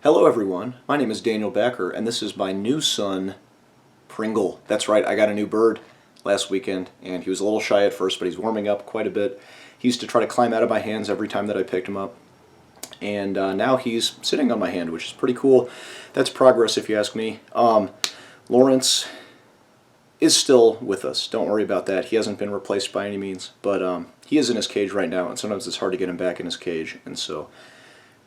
Hello everyone, my name is Daniel Becker and this is my new son, Pringle. That's right, I got a new bird last weekend and he was a little shy at first, but he's warming up quite a bit. He used to try to climb out of my hands every time that I picked him up. And now he's sitting on my hand, which is pretty cool. That's progress if you ask me. Lawrence is still with us, don't worry about that. He hasn't been replaced by any means, but he is in his cage right now and sometimes it's hard to get him back in his cage, and so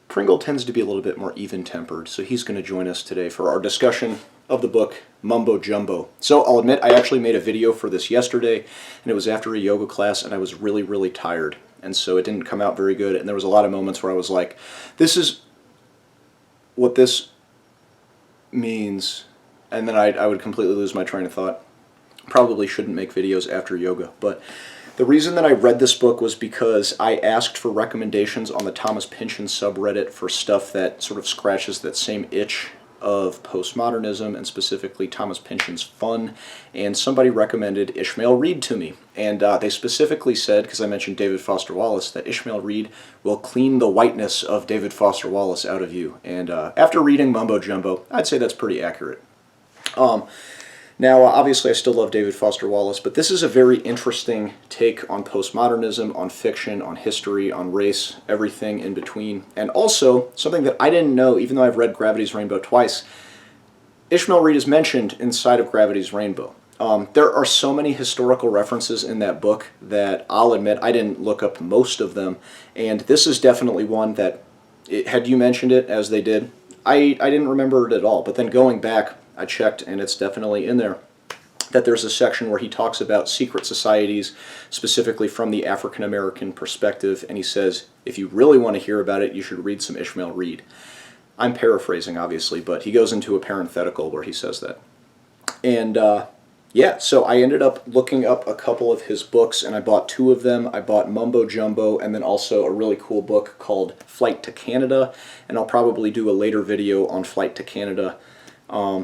Pringle tends to be a little bit more even-tempered, so he's going to join us today for our discussion of the book Mumbo Jumbo. So I'll admit I actually made a video for this yesterday, and it was after a yoga class, and I was really tired, and so it didn't come out very good, and there was a lot of moments where I was like, this is what this means, and then I would completely lose my train of thought. Probably shouldn't make videos after yoga, but the reason that I read this book was because I asked for recommendations on the Thomas Pynchon subreddit for stuff that sort of scratches that same itch of postmodernism and specifically Thomas Pynchon's fun, and somebody recommended Ishmael Reed to me. And they specifically said, because I mentioned David Foster Wallace, that Ishmael Reed will clean the whiteness of David Foster Wallace out of you. And after reading Mumbo Jumbo, I'd say that's pretty accurate. Now, obviously, I still love David Foster Wallace, but this is a very interesting take on postmodernism, on fiction, on history, on race, everything in between. And also, something that I didn't know, even though I've read Gravity's Rainbow twice, Ishmael Reed is mentioned inside of Gravity's Rainbow. There are so many historical references in that book that I'll admit I didn't look up most of them, and this is definitely one that, had you mentioned it as they did, I didn't remember it at all, but then going back, I checked, and it's definitely in there, that there's a section where he talks about secret societies, specifically from the African American perspective, and he says, if you really want to hear about it, you should read some Ishmael Reed. I'm paraphrasing, obviously, but he goes into a parenthetical where he says that. And yeah, so I ended up looking up a couple of his books, and I bought two of them. I bought Mumbo Jumbo, and then also a really cool book called Flight to Canada, and I'll probably do a later video on Flight to Canada.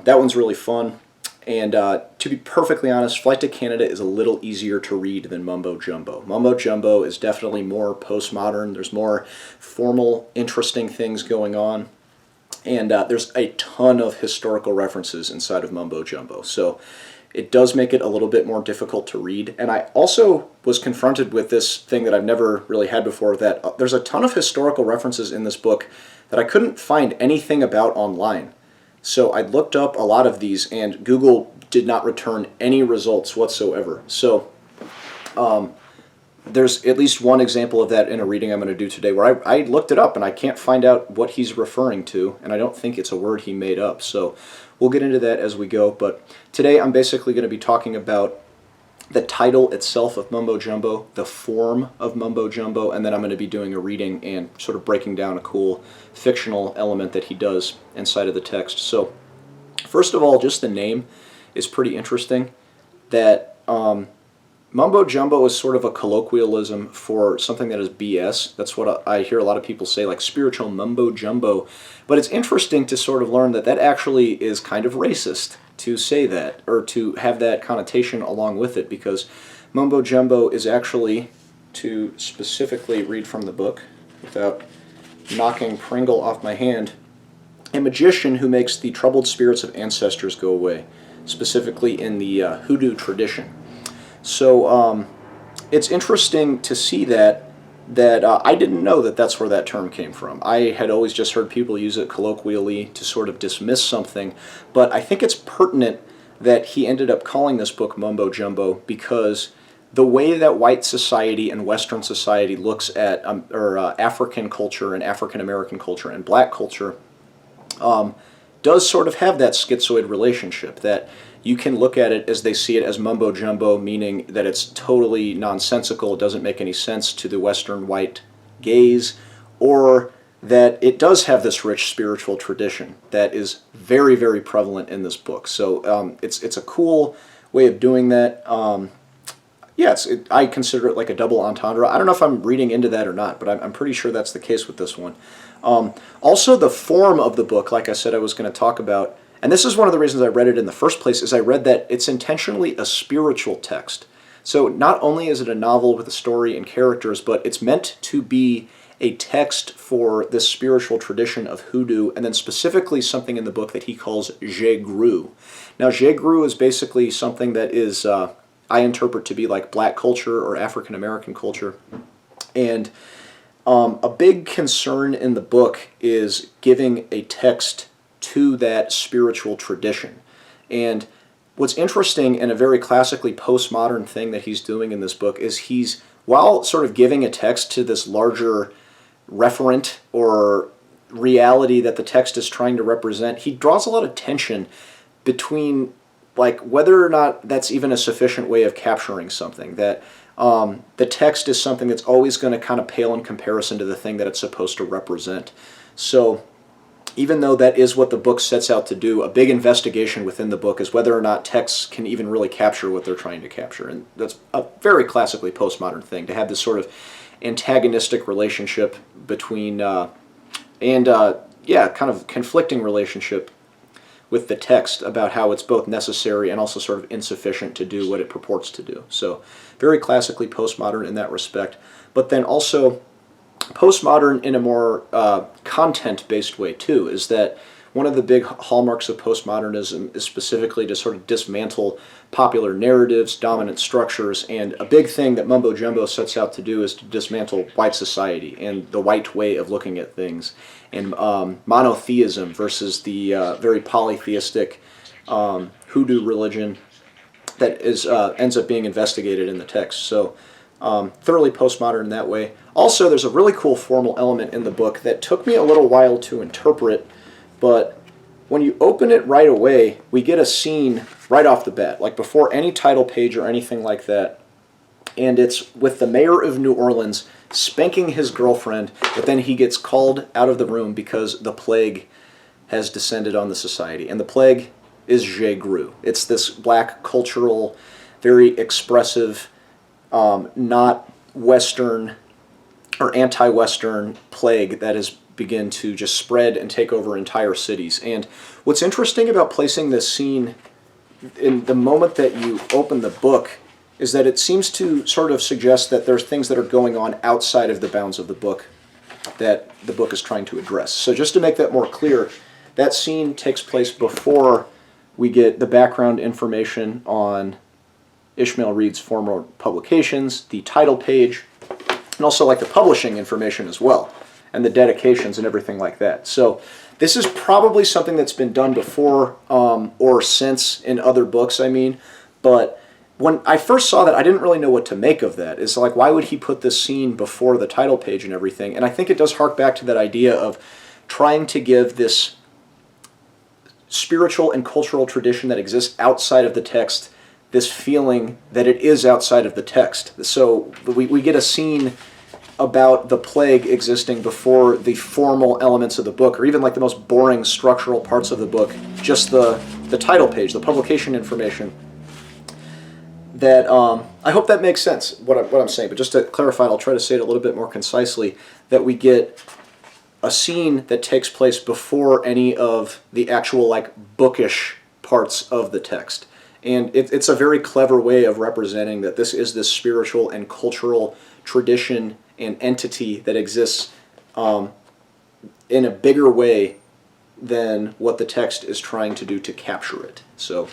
That one's really fun, and to be perfectly honest, Flight to Canada is a little easier to read than Mumbo Jumbo. Mumbo Jumbo is definitely more postmodern, there's more formal, interesting things going on, and there's a ton of historical references inside of Mumbo Jumbo, so it does make it a little bit more difficult to read. And I also was confronted with this thing that I've never really had before, that there's a ton of historical references in this book that I couldn't find anything about online. So I looked up a lot of these, and Google did not return any results whatsoever. So there's at least one example of that in a reading I'm going to do today, where I looked it up and I can't find out what he's referring to, and I don't think it's a word he made up. So we'll get into that as we go. But today I'm basically going to be talking about the title itself of Mumbo Jumbo, the form of Mumbo Jumbo, and then I'm going to be doing a reading and sort of breaking down a cool fictional element that he does inside of the text. So first of all, just the name is pretty interesting, that Mumbo Jumbo is sort of a colloquialism for something that is BS. That's what I hear a lot of people say, like spiritual mumbo jumbo. But it's interesting to sort of learn that that actually is kind of racist to say that, or to have that connotation along with it, because Mumbo Jumbo is actually, to specifically read from the book without knocking Pringle off my hand, a magician who makes the troubled spirits of ancestors go away, specifically in the hoodoo tradition. So it's interesting to see that I didn't know that that's where that term came from. I had always just heard people use it colloquially to sort of dismiss something, but I think it's pertinent that he ended up calling this book Mumbo Jumbo, because the way that white society and Western society looks at African culture and African American culture and black culture does sort of have that schizoid relationship, that you can look at it as they see it as mumbo jumbo, meaning that it's totally nonsensical, it doesn't make any sense to the Western white gaze, or that it does have this rich spiritual tradition that is very prevalent in this book. So it's a cool way of doing that. Yeah, I consider it like a double entendre. I don't know if I'm reading into that or not, but I'm pretty sure that's the case with this one. Also, the form of the book, like I said I was going to talk about, and this is one of the reasons I read it in the first place, is I read that it's intentionally a spiritual text. So not only is it a novel with a story and characters, but it's meant to be a text for this spiritual tradition of hoodoo, and then specifically something in the book that he calls Jegru. Now, Jegru is basically something that is, I interpret to be like black culture or African American culture. And a big concern in the book is giving a text to that spiritual tradition. And what's interesting and a very classically postmodern thing that he's doing in this book is he's, while sort of giving a text to this larger referent or reality that the text is trying to represent, he draws a lot of tension between like whether or not that's even a sufficient way of capturing something, that the text is something that's always going to kind of pale in comparison to the thing that it's supposed to represent. So even though that is what the book sets out to do, a big investigation within the book is whether or not texts can even really capture what they're trying to capture. And that's a very classically postmodern thing, to have this sort of antagonistic relationship between, kind of conflicting relationship with the text about how it's both necessary and also sort of insufficient to do what it purports to do. So very classically postmodern in that respect. But then also postmodern in a more content-based way too, is that one of the big hallmarks of postmodernism is specifically to sort of dismantle popular narratives, dominant structures, and a big thing that Mumbo Jumbo sets out to do is to dismantle white society and the white way of looking at things, and monotheism versus the very polytheistic hoodoo religion that is ends up being investigated in the text. So thoroughly postmodern in that way. Also, there's a really cool formal element in the book that took me a little while to interpret, but when you open it right away, we get a scene right off the bat, like before any title page or anything like that. And it's with the mayor of New Orleans spanking his girlfriend, but then he gets called out of the room because the plague has descended on the society. And the plague is Jegru. It's this black cultural, very expressive, not Western or anti-Western plague that has begun to just spread and take over entire cities. And what's interesting about placing this scene in the moment that you open the book is that it seems to sort of suggest that there's things that are going on outside of the bounds of the book that the book is trying to address. So just to make that more clear, that scene takes place before we get the background information on Ishmael Reed's former publications, the title page, and also like the publishing information as well, and the dedications and everything like that. So this is probably something that's been done before or since in other books, I mean, but when I first saw that, I didn't really know what to make of that. It's like, why would he put this scene before the title page and everything? And I think it does hark back to that idea of trying to give this spiritual and cultural tradition that exists outside of the text this feeling that it is outside of the text. So we get a scene about the plague existing before the formal elements of the book, or even like the most boring structural parts of the book, just the title page, the publication information. That I hope that makes sense, what I'm saying. But just to clarify, I'll try to say it a little bit more concisely, that we get a scene that takes place before any of the actual like bookish parts of the text. And it's a very clever way of representing that this is this spiritual and cultural tradition and entity that exists in a bigger way than what the text is trying to do to capture it. So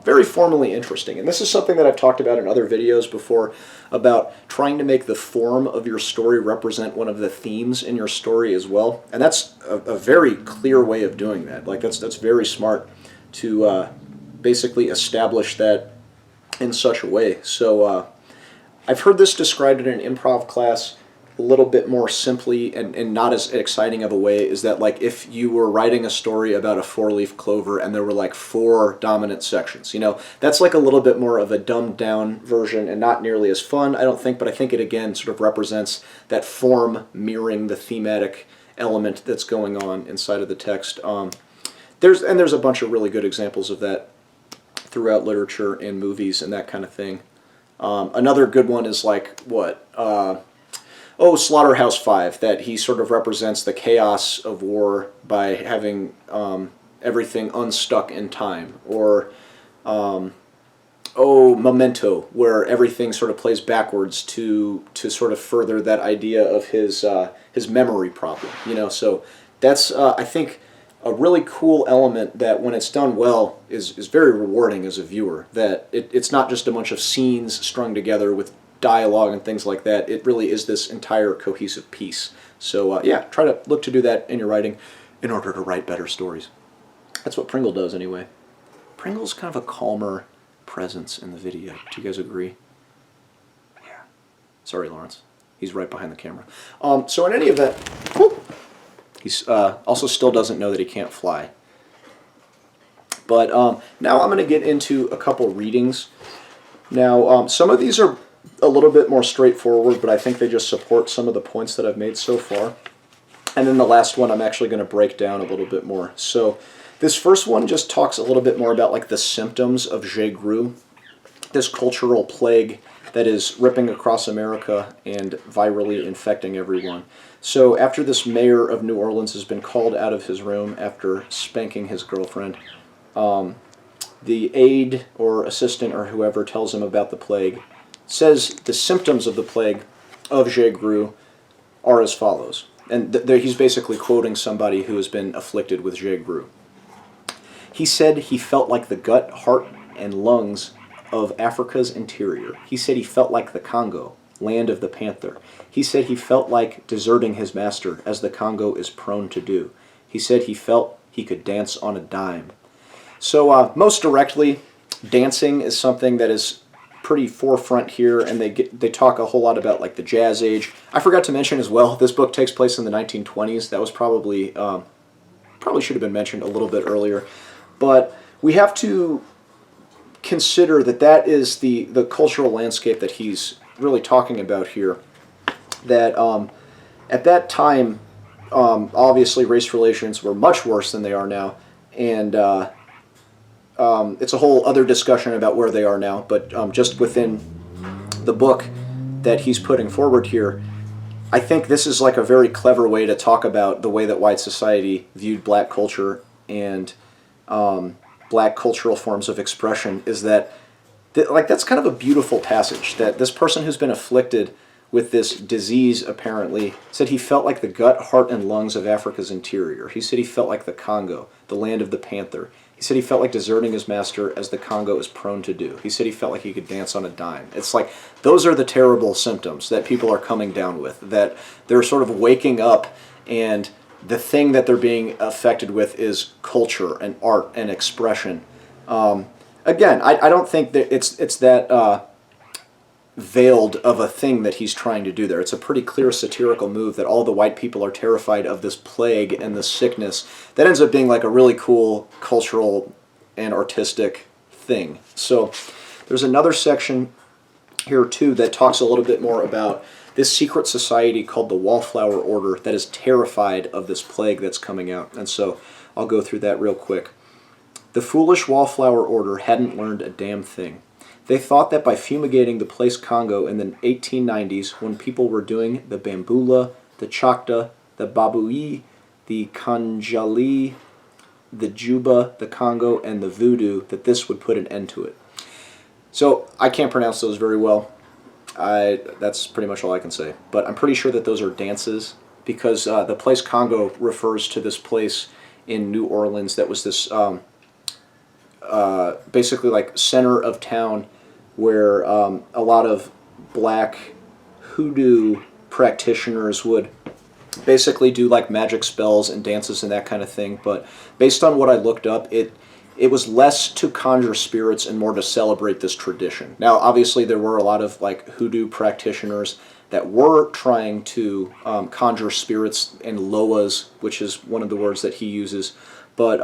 very formally interesting. And this is something that I've talked about in other videos before, about trying to make the form of your story represent one of the themes in your story as well. And that's a very clear way of doing that. Like that's very smart to basically establish that in such a way. So I've heard this described in an improv class a little bit more simply and not as exciting of a way, is that like if you were writing a story about a four-leaf clover and there were like 4 dominant sections, you know, that's like a little bit more of a dumbed down version and not nearly as fun, I don't think, but I think it again sort of represents that form mirroring the thematic element that's going on inside of the text. There's a bunch of really good examples of that throughout literature and movies and that kind of thing. Another good one is like Slaughterhouse-Five, that he sort of represents the chaos of war by having everything unstuck in time. Or Memento, where everything sort of plays backwards to sort of further that idea of his memory problem. So that's I think a really cool element that when it's done well is very rewarding as a viewer. That it's not just a bunch of scenes strung together with dialogue and things like that. It really is this entire cohesive piece. So yeah, try to look to do that in your writing in order to write better stories. That's what Pringle does anyway. Pringle's kind of a calmer presence in the video. Do you guys agree? Yeah. Sorry, Lawrence. He's right behind the camera. So in any event, he's also still doesn't know that he can't fly. But now I'm going to get into a couple readings. Now, some of these are a little bit more straightforward, but I think they just support some of the points that I've made so far. And then the last one I'm actually going to break down a little bit more. So this first one just talks a little bit more about like the symptoms of J-Gru, this cultural plague that is ripping across America and virally infecting everyone. So after this mayor of New Orleans has been called out of his room after spanking his girlfriend, the aide or assistant or whoever tells him about the plague, says the symptoms of the plague of J-Gru are as follows. And he's basically quoting somebody who has been afflicted with J-Gru. He said he felt like the gut, heart, and lungs of Africa's interior. He said he felt like the Congo, land of the panther. He said he felt like deserting his master, as the Congo is prone to do. He said he felt he could dance on a dime. So most directly, dancing is something that is pretty forefront here, and they talk a whole lot about like the Jazz Age. I forgot to mention as well, this book takes place in the 1920s. That was probably should have been mentioned a little bit earlier. But we have to consider that is the cultural landscape that he's really talking about here. That at that time, obviously race relations were much worse than they are now, and it's a whole other discussion about where they are now, but just within the book that he's putting forward here, I think this is like a very clever way to talk about the way that white society viewed black culture and black cultural forms of expression, is that's kind of a beautiful passage, that this person who's been afflicted with this disease apparently said he felt like the gut, heart, and lungs of Africa's interior. He said he felt like the Congo, the land of the panther. He said he felt like deserting his master, as the Congo is prone to do. He said he felt like he could dance on a dime. It's like those are the terrible symptoms that people are coming down with, that they're sort of waking up, and the thing that they're being affected with is culture and art and expression. Again, I don't think that it's that veiled of a thing that he's trying to do there. It's a pretty clear satirical move that all the white people are terrified of this plague and this sickness. That ends up being like a really cool cultural and artistic thing. So there's another section here too that talks a little bit more about this secret society called the Wallflower Order that is terrified of this plague that's coming out. And so I'll go through that real quick. The foolish Wallflower Order hadn't learned a damn thing. They thought that by fumigating the place Congo in the 1890s, when people were doing the Bambula, the Choctaw, the Babui, the Kanjali, the Juba, the Congo, and the Voodoo, that this would put an end to it. So I can't pronounce those very well. That's pretty much all I can say. But I'm pretty sure that those are dances, because the place Congo refers to this place in New Orleans that was this basically like center of town where a lot of black hoodoo practitioners would basically do like magic spells and dances and that kind of thing. But based on what I looked up, it was less to conjure spirits and more to celebrate this tradition. Now, obviously, there were a lot of like hoodoo practitioners that were trying to conjure spirits and loas, which is one of the words that he uses. But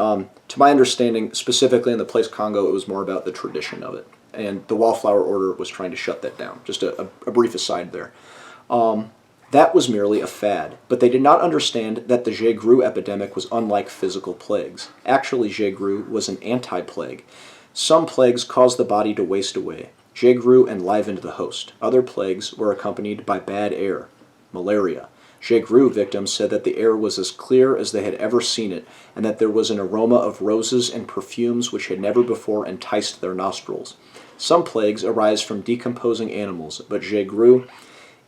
to my understanding, specifically in the place Congo, it was more about the tradition of it. And the Wallflower Order was trying to shut that down. Just a brief aside there. That was merely a fad, but they did not understand that the J-Gru epidemic was unlike physical plagues. Actually, J-Gru was an anti-plague. Some plagues caused the body to waste away. J-Gru enlivened the host. Other plagues were accompanied by bad air, malaria. J-Gru victims said that the air was as clear as they had ever seen it, and that there was an aroma of roses and perfumes which had never before enticed their nostrils. Some plagues arise from decomposing animals, but Jégru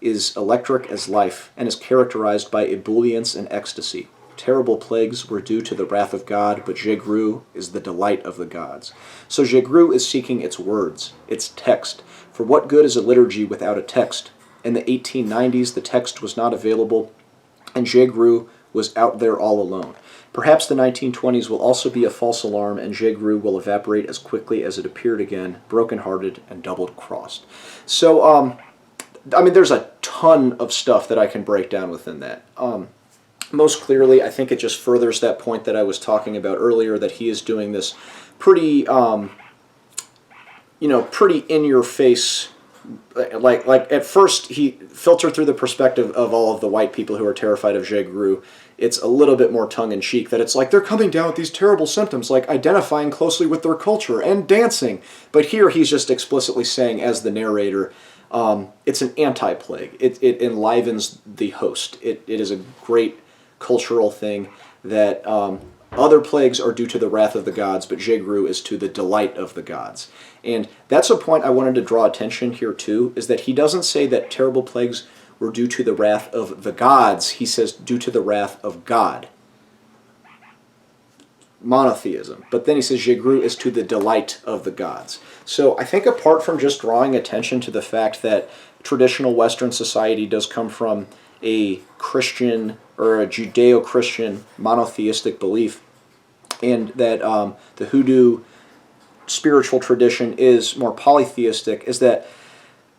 is electric as life and is characterized by ebullience and ecstasy. Terrible plagues were due to the wrath of God, but Jégru is the delight of the gods. So Jégru is seeking its words, its text. For what good is a liturgy without a text? In the 1890s, the text was not available, and Jégru was out there all alone. Perhaps the 1920s will also be a false alarm, and Jégru will evaporate as quickly as it appeared again, broken-hearted and double-crossed. So, I mean, there's a ton of stuff that I can break down within that. Most clearly, I think it just furthers that point that I was talking about earlier, that he is doing this pretty, pretty in-your-face. Like at first he filtered through the perspective of all of the white people who are terrified of Jégru. It's a little bit more tongue-in-cheek, that it's like they're coming down with these terrible symptoms, like identifying closely with their culture and dancing. But here he's just explicitly saying, as the narrator, it's an anti-plague. It enlivens the host. It is a great cultural thing that other plagues are due to the wrath of the gods, but Jégru is to the delight of the gods. And that's a point I wanted to draw attention here too, is that he doesn't say that terrible plagues were due to the wrath of the gods. He says due to the wrath of God. Monotheism. But then he says Jégru is to the delight of the gods. So I think apart from just drawing attention to the fact that traditional Western society does come from a Christian or a Judeo-Christian monotheistic belief, and that the Hoodoo spiritual tradition is more polytheistic, is that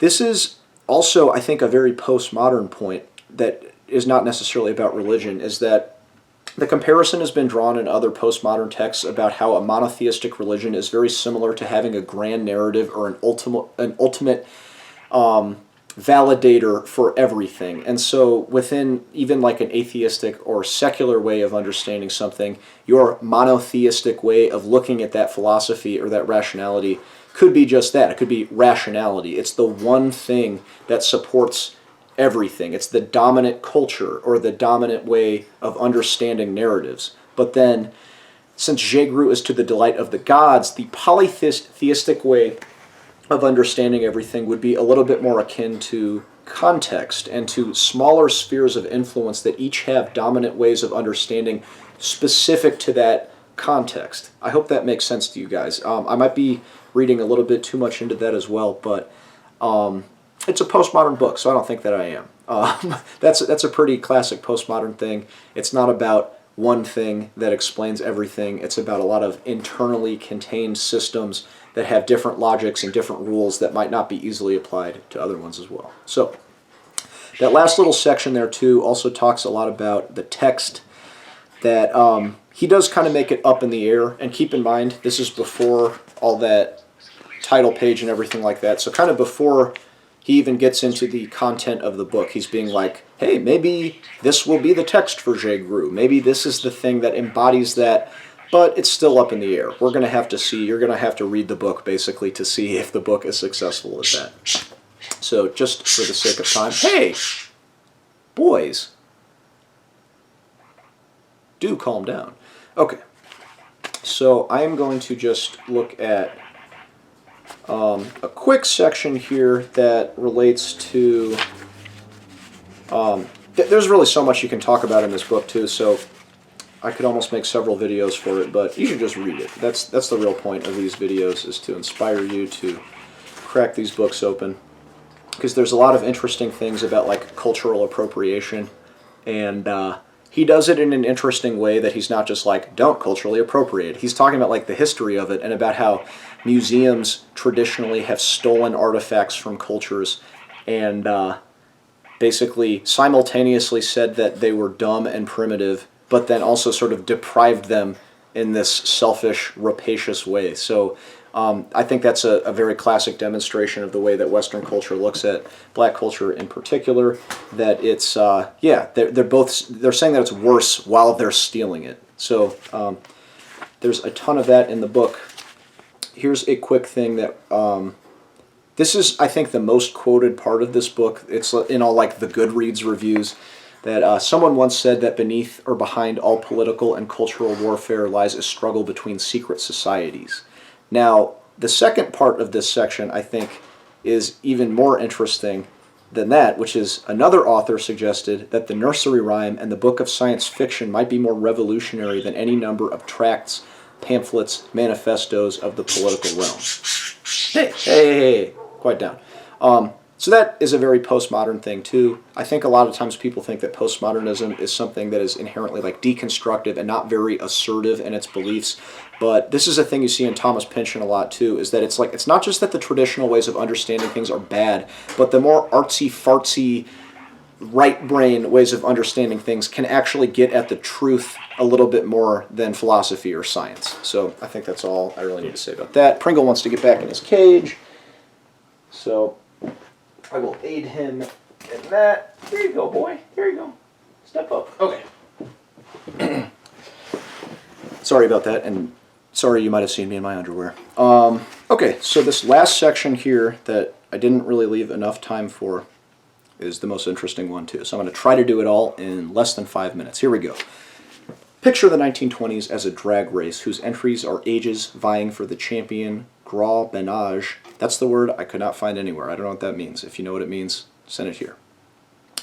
this is also, I think, a very postmodern point that is not necessarily about religion, is that the comparison has been drawn in other postmodern texts about how a monotheistic religion is very similar to having a grand narrative or an ultimate validator for everything. And so within even like an atheistic or secular way of understanding something, your monotheistic way of looking at that philosophy or that rationality could be just that. It could be rationality. It's the one thing that supports everything. It's the dominant culture or the dominant way of understanding narratives. But then, since Jégru is to the delight of the gods, the polytheistic way of understanding everything would be a little bit more akin to context and to smaller spheres of influence that each have dominant ways of understanding specific to that context. I hope that makes sense to you guys. I might be reading a little bit too much into that as well, but it's a postmodern book, so I don't think that I am. That's a pretty classic postmodern thing. It's not about one thing that explains everything. It's about a lot of internally contained systems that have different logics and different rules that might not be easily applied to other ones as well. So that last little section there too also talks a lot about the text, that he does kind of make it up in the air. And keep in mind, this is before all that title page and everything like that. So kind of before he even gets into the content of the book, he's being like, hey, maybe this will be the text for Jégru. Maybe this is the thing that embodies that. But it's still up in the air. We're going to have to see. You're going to have to read the book, basically, to see if the book is successful at that. So, just for the sake of time, hey, boys, do calm down. Okay, so I am going to just look at a quick section here that relates to... there's really so much you can talk about in this book, too, so I could almost make several videos for it, but you should just read it. That's the real point of these videos, is to inspire you to crack these books open. Because there's a lot of interesting things about like cultural appropriation, and he does it in an interesting way that he's not just like, don't culturally appropriate. He's talking about like the history of it and about how museums traditionally have stolen artifacts from cultures and basically simultaneously said that they were dumb and primitive, but then also sort of deprived them in this selfish, rapacious way. So I think that's a very classic demonstration of the way that Western culture looks at black culture in particular, that it's, they're saying that it's worse while they're stealing it. So there's a ton of that in the book. Here's a quick thing that, this is, I think, the most quoted part of this book. It's in all like the Goodreads reviews, that someone once said that beneath or behind all political and cultural warfare lies a struggle between secret societies. Now, the second part of this section, I think, is even more interesting than that, which is another author suggested that the nursery rhyme and the book of science fiction might be more revolutionary than any number of tracts, pamphlets, manifestos of the political realm. Hey, quiet down. So that is a very postmodern thing too. I think a lot of times people think that postmodernism is something that is inherently like deconstructive and not very assertive in its beliefs. But this is a thing you see in Thomas Pynchon a lot too, is that it's not just that the traditional ways of understanding things are bad, but the more artsy fartsy right brain ways of understanding things can actually get at the truth a little bit more than philosophy or science. So I think that's all I really need to say about that. Pringle wants to get back in his cage, so I will aid him in that. There you go, boy. There you go. Step up. Okay. Sorry about that, and sorry you might have seen me in my underwear. Okay, so this last section here that I didn't really leave enough time for is the most interesting one too. So I'm going to try to do it all in less than 5 minutes. Here we go. Picture the 1920s as a drag race whose entries are ages vying for the champion Gras Benage. That's the word I could not find anywhere. I don't know what that means. If you know what it means, send it here.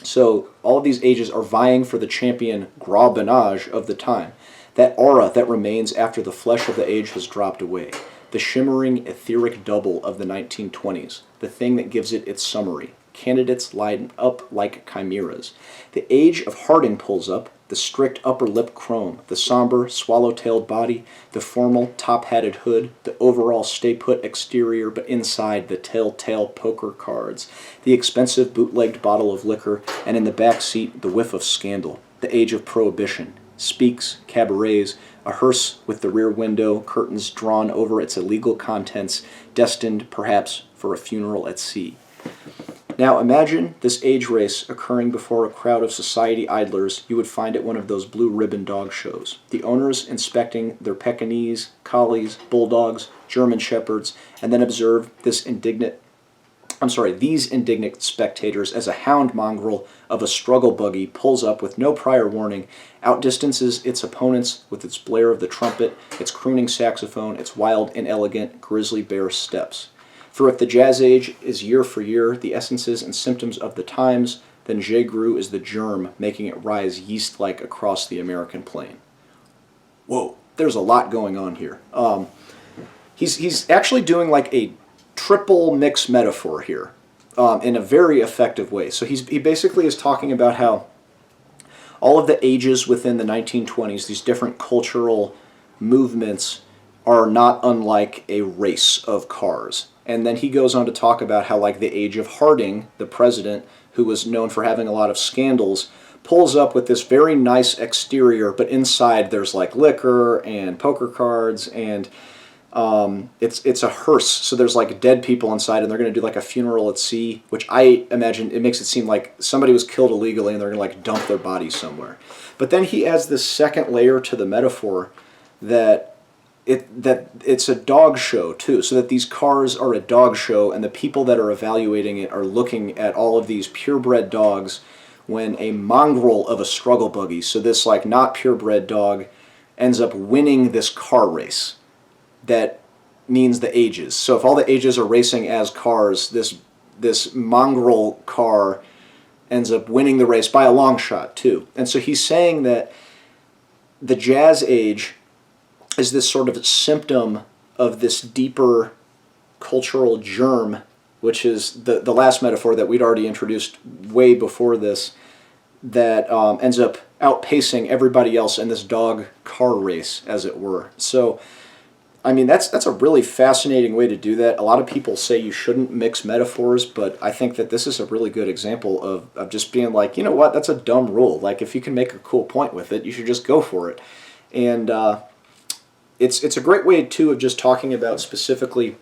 So all of these ages are vying for the champion Gras Benage of the time. That aura that remains after the flesh of the age has dropped away. The shimmering, etheric double of the 1920s. The thing that gives it its summary. Candidates line up like chimeras. The age of Harding pulls up, the strict upper lip chrome, the somber, swallow-tailed body, the formal, top-hatted hood, the overall stay-put exterior, but inside the telltale poker cards, the expensive bootlegged bottle of liquor, and in the back seat the whiff of scandal. The age of prohibition. Speaks, cabarets, a hearse with the rear window, curtains drawn over its illegal contents, destined, perhaps, for a funeral at sea. Now imagine this age race occurring before a crowd of society idlers you would find at one of those blue ribbon dog shows. The owners inspecting their Pekingese, collies, bulldogs, German shepherds, and then observe these indignant spectators as a hound mongrel of a struggle buggy pulls up with no prior warning, outdistances its opponents with its blare of the trumpet, its crooning saxophone, its wild, inelegant, grizzly bear steps. For if the jazz age is year for year the essences and symptoms of the times, then J. Gru is the germ making it rise yeast-like across the American plain. Whoa, there's a lot going on here. He's actually doing like a triple mix metaphor here in a very effective way. So he basically is talking about how all of the ages within the 1920s, these different cultural movements, are not unlike a race of cars. And then he goes on to talk about how, like, the age of Harding, the president, who was known for having a lot of scandals, pulls up with this very nice exterior, but inside there's like liquor and poker cards, and it's a hearse. So there's like dead people inside, and they're going to do like a funeral at sea, which I imagine it makes it seem like somebody was killed illegally and they're going to like dump their bodies somewhere. But then he adds this second layer to the metaphor that it's a dog show too, so that these cars are a dog show, and the people that are evaluating it are looking at all of these purebred dogs when a mongrel of a struggle buggy, so this like not purebred dog, ends up winning this car race. That means the ages. So if all the ages are racing as cars, this mongrel car ends up winning the race by a long shot too. And so he's saying that the jazz age is this sort of symptom of this deeper cultural germ, which is the last metaphor that we'd already introduced way before this, that ends up outpacing everybody else in this dog car race, as it were. So, I mean, that's a really fascinating way to do that. A lot of people say you shouldn't mix metaphors, but I think that this is a really good example of just being like, you know what, that's a dumb rule. Like, if you can make a cool point with it, you should just go for it. And it's a great way, too, of just talking about specifically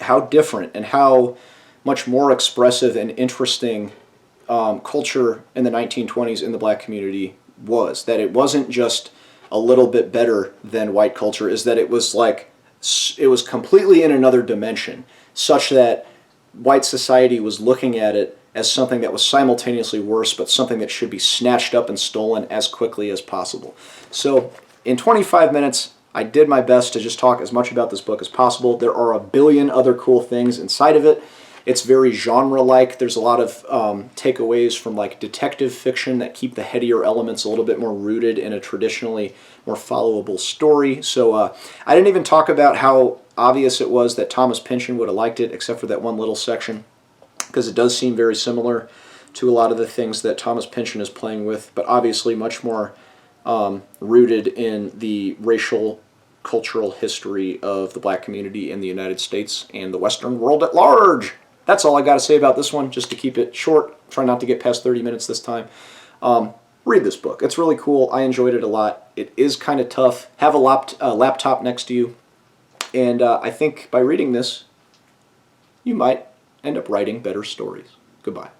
how different and how much more expressive and interesting culture in the 1920s in the black community was. That it wasn't just a little bit better than white culture, is that it was like, it was completely in another dimension, such that white society was looking at it as something that was simultaneously worse, but something that should be snatched up and stolen as quickly as possible. So in 25 minutes, I did my best to just talk as much about this book as possible. There are a billion other cool things inside of it. It's very genre-like. There's a lot of takeaways from like detective fiction that keep the headier elements a little bit more rooted in a traditionally more followable story. So I didn't even talk about how obvious it was that Thomas Pynchon would have liked it, except for that one little section, because it does seem very similar to a lot of the things that Thomas Pynchon is playing with, but obviously much more rooted in the racial, cultural history of the black community in the United States and the Western world at large. That's all I got to say about this one, just to keep it short. Try not to get past 30 minutes this time. Read this book. It's really cool. I enjoyed it a lot. It is kind of tough. Have a laptop next to you. And I think by reading this, you might end up writing better stories. Goodbye.